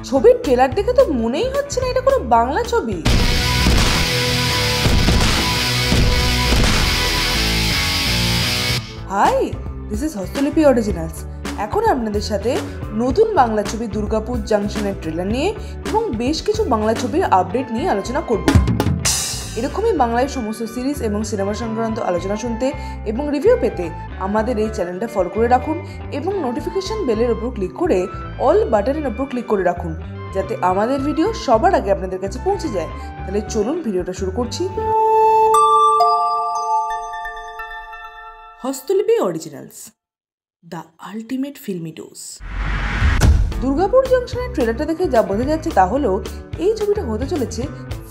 ছবির ট্রেলার দেখে তো মনেই হচ্ছে না এটা কোনো বাংলা ছবি। Hi, this is Hastolipi originals. এখন আপনাদের সাথে নতুন বাংলা ছবি দুর্গাপুর জাংশনের ট্রেলার নিয়ে এবং বেশ কিছু বাংলা ছবির আপডেট নিয়ে আলোচনা করব। এরকমই বাংলায় সমস্ত সিরিজ এবং সিনেমা সংক্রান্ত আলোচনা শুনতে এবং রিভিউ পেতে আমাদের এই চ্যানেলটা ফলো করে রাখুন এবং নোটিফিকেশন বেলের উপর ক্লিক করে অল বাটনের উপর ক্লিক করে রাখুন, যাতে আমাদের ভিডিও সবার আগে আপনাদের কাছে পৌঁছে যায়। তাহলে চলুন ভিডিওটা শুরু করছি। Hastolipi originals, the ultimate filmy dose. Durgapur জংশনের ট্রেলারটা দেখে যা বোঝা যাচ্ছে তা হলো এই ছবিটা হতে চলেছে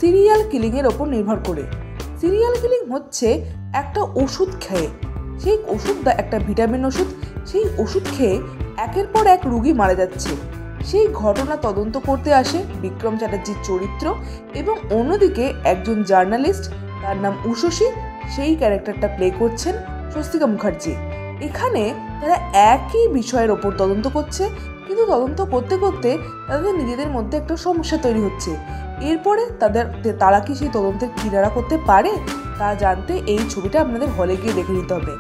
সিরিয়াল কিলিংয়ের ওপর নির্ভর করে। সিরিয়াল কিলিং হচ্ছে একটা ওষুধ খেয়ে, সেই ওষুধটা একটা ভিটামিন ওষুধ, সেই ওষুধ খেয়ে একের পর এক রোগী মারা যাচ্ছে। সেই ঘটনা তদন্ত করতে আসে বিক্রম চ্যাটার্জির চরিত্র এবং অন্যদিকে একজন জার্নালিস্ট, তার নাম উষসী, সেই ক্যারেক্টারটা প্লে করছেন স্বস্তিকা মুখার্জি। এখানে তারা একই বিষয়ের ওপর তদন্ত করছে, কিন্তু তদন্ত করতে করতে তাদের নিজেদের মধ্যে একটা সমস্যা তৈরি হচ্ছে। এরপরে তারা কি সেই তদন্তের কিনারা করতে পারে তা জানতে এই ছবিটা আপনাদের হলে গিয়ে দেখে নিতে হবে।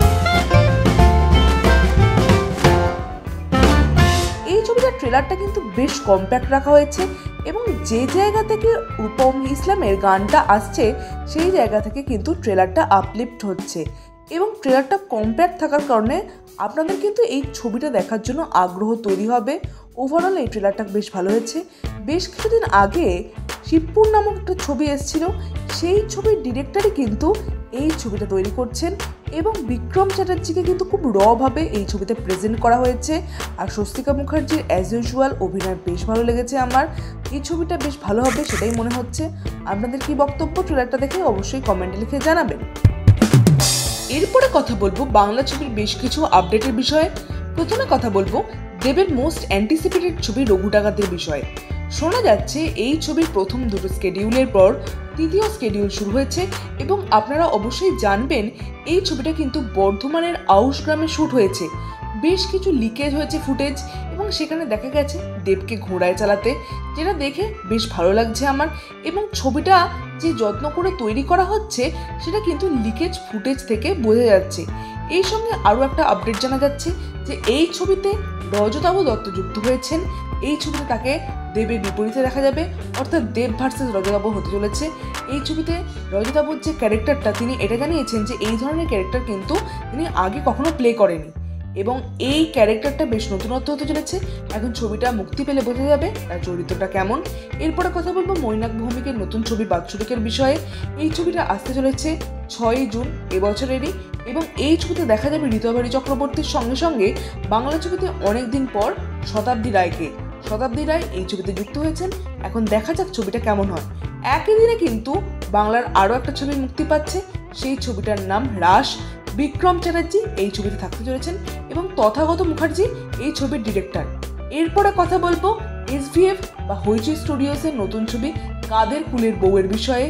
এই ছবিটার ট্রেলারটা কিন্তু বেশ কম্প্যাক্ট রাখা হয়েছে এবং যে জায়গা থেকে রূপম ইসলামের গানটা আসছে সেই জায়গা থেকে কিন্তু ট্রেলারটা আপলিফট হচ্ছে এবং ট্রেলারটা কম্প্যাক্ট থাকার কারণে আপনাদের কিন্তু এই ছবিটা দেখার জন্য আগ্রহ তৈরি হবে। ওভারঅল এই ট্রেলারটা বেশ ভালো হয়েছে। বেশ কিছুদিন আগে শিবপুর নামক একটা ছবি এসেছিল, সেই ছবির ডিরেক্টরই কিন্তু এই ছবিটা তৈরি করছেন এবং বিক্রম চ্যাটার্জিকে কিন্তু খুব রভাবে এই ছবিতে প্রেজেন্ট করা হয়েছে। আর স্বস্তিকা মুখার্জির অ্যাজ ইউজুয়াল অভিনয় বেশ ভালো লেগেছে আমার। এই ছবিটা বেশ ভালো হবে সেটাই মনে হচ্ছে। আপনাদের কি বক্তব্য ট্রেলারটা দেখে অবশ্যই কমেন্টে লিখে জানাবেন। এরপরে কথা বলবো বাংলা ছবির বেশ কিছু আপডেটের বিষয়ে। প্রথমে কথা বলবো দেবের মোস্ট অ্যান্টিসিপেটেড ছবি রঘু ডাকাতের বিষয়ে। শোনা যাচ্ছে এই ছবির প্রথম দুটো স্কেডিউলের পর তৃতীয় স্কেডিউল শুরু হয়েছে এবং আপনারা অবশ্যই জানবেন এই ছবিটা কিন্তু বর্ধমানের আউশ গ্রামে শ্যুট হয়েছে। বেশ কিছু লিকেজ হয়েছে ফুটেজ এবং সেখানে দেখা গেছে দেবকে ঘোড়ায় চালাতে, যেটা দেখে বেশ ভালো লাগছে আমার। এবং ছবিটা যে যত্ন করে তৈরি করা হচ্ছে সেটা কিন্তু লিকেজ ফুটেজ থেকে বোঝা যাচ্ছে। এই সঙ্গে আরও একটা আপডেট জানা যাচ্ছে যে এই ছবিতে রজতাভ দত্ত যুক্ত হয়েছেন। এই ছবিতে তাকে দেবের বিপরীতে দেখা যাবে, অর্থাৎ দেব ভার্সেস রজতাভ হতে চলেছে। এই ছবিতে রজতাভর যে ক্যারেক্টারটা, তিনি এটা জানিয়েছেন যে এই ধরনের ক্যারেক্টার কিন্তু তিনি আগে কখনো প্লে করেনি এবং এই ক্যারেক্টারটা বেশ নতুনত্ব হতে চলেছে। এখন ছবিটা মুক্তি পেলে বোঝা যাবে তার চরিত্রটা কেমন। এরপরে কথা বলবো মৈনাক ভৌমিকের নতুন ছবি বাৎসরিকের বিষয়ে। এই ছবিটা আসতে চলেছে 6ই জুন এবছরেরই এবং এই ছবিতে দেখা যাবে ঋতুপর্ণা চক্রবর্তীর সঙ্গে সঙ্গে বাংলা ছবিতে অনেকদিন পর শতাব্দী রায়কে। শতাব্দী রায় এই ছবিতে যুক্ত হয়েছেন। এখন দেখা যাক ছবিটা কেমন হয়। একই দিনে কিন্তু বাংলার আরও একটা ছবি মুক্তি পাচ্ছে, সেই ছবিটার নাম রাস। বিক্রম চ্যাটার্জি এই ছবিতে থাকতে চলেছেন এবং তথাগত মুখার্জি এই ছবির ডিরেক্টর। এরপরে কথা বলবো SVF বা হইচই স্টুডিওসের নতুন ছবি কাদের কুলের বউয়ের বিষয়ে।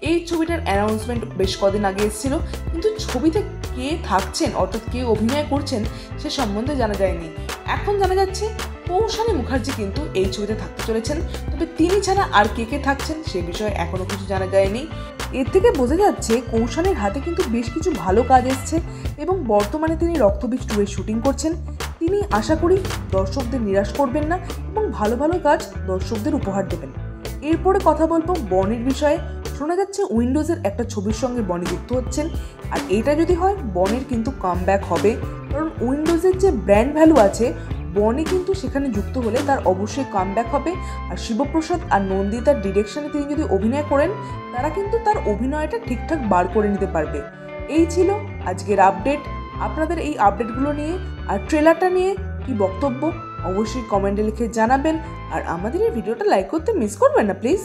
এই ছবিটার অ্যানাউন্সমেন্ট বেশ কদিন আগে এসেছিল, কিন্তু ছবিতে কে থাকছেন অর্থাৎ কে অভিনয় করছেন সে সম্বন্ধে জানা যায়নি। এখন জানা যাচ্ছে কৌশানী মুখার্জি কিন্তু এই ছবিতে থাকতে চলেছেন, তবে তিনি ছাড়া আর কে কে থাকছেন সে বিষয়ে এখনো কিছু জানা যায়নি। এর থেকে বোঝা যাচ্ছে কৌশানীর হাতে কিন্তু বেশ কিছু ভালো কাজ এসছে এবং বর্তমানে তিনি রক্তবীজ 2 এর শুটিং করছেন। তিনি আশা করি দর্শকদের নিরাশ করবেন না এবং ভালো ভালো কাজ দর্শকদের উপহার দেবেন। এরপরে কথা বলবো বনির বিষয়ে। শোনা যাচ্ছে উইন্ডোজের একটা ছবির সঙ্গে বনি যুক্ত হচ্ছেন, আর এটা যদি হয় বনির কিন্তু কামব্যাক হবে, কারণ উইন্ডোজের যে ব্র্যান্ড ভ্যালু আছে বনি কিন্তু সেখানে যুক্ত হলে তার অবশ্যই কামব্যাক হবে। আর শিবপ্রসাদ আর নন্দিতার ডিরেকশনে তিনি যদি অভিনয় করেন তারা কিন্তু তার অভিনয়টা ঠিকঠাক বার করে নিতে পারবে। এই ছিল আজকের আপডেট। আপনাদের এই আপডেটগুলো নিয়ে আর ট্রেলারটা নিয়ে কি বক্তব্য অবশ্যই কমেন্টে লিখে জানাবেন, আর আমাদের এই ভিডিওটা লাইক করতে মিস করবেন না প্লিজ।